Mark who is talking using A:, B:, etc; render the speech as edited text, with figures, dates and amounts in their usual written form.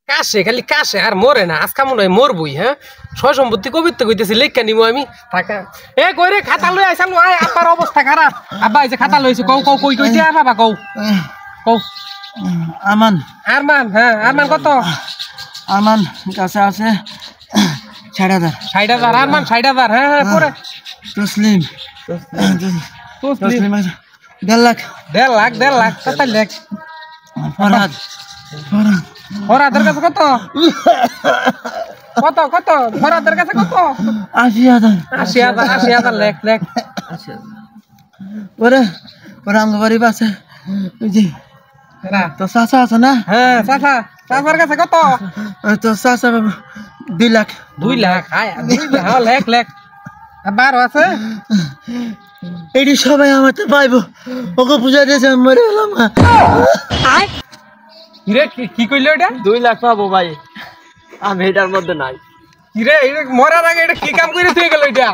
A: কাশে খালি কাশে আর মরে না আজকা মনে হয় মরবই হ্যাঁ সয় সম্পত্তি কবিত্ব কইতেছি লেখা নিব আমি টাকা এ কই রে খাতা লই আইছাল আয় আব্বার অবস্থা খারাপ আব্বা এই যে খাতা লইছে কও কও কই কইতে আ বাবা কও কও
B: আরমান
A: হ্যাঁ আরমান কত
B: আরমান কাছে আছে
A: 60,000 আরমান 60,000 হ্যাঁ হ্যাঁ পরে
B: তসলিম তসলিম 1.5 লাখ
A: কত লাখ
B: ফরহাদ
A: ফরাদের কাছে কত কত কত ফরাদের কাছে কত 80,000 লাখ
B: পরে আমগো বাড়ি পাশে জি তো চাচা আছে না
A: হ্যাঁ চাচার কাছে কত
B: তো চাচা 2 লাখ
A: আয় 2 লাখ লাখ বারো আছে
B: এটি সবাই আমাতে পাইবো ওকে পূজা দিয়েছে আমি মরে গেলাম
A: কি কইলো এটা
B: 2 লাখ পাবো ভাই আমি এটার মধ্যে নাই
A: মরার আগে এটা কি কাম করে তুই গেল এটা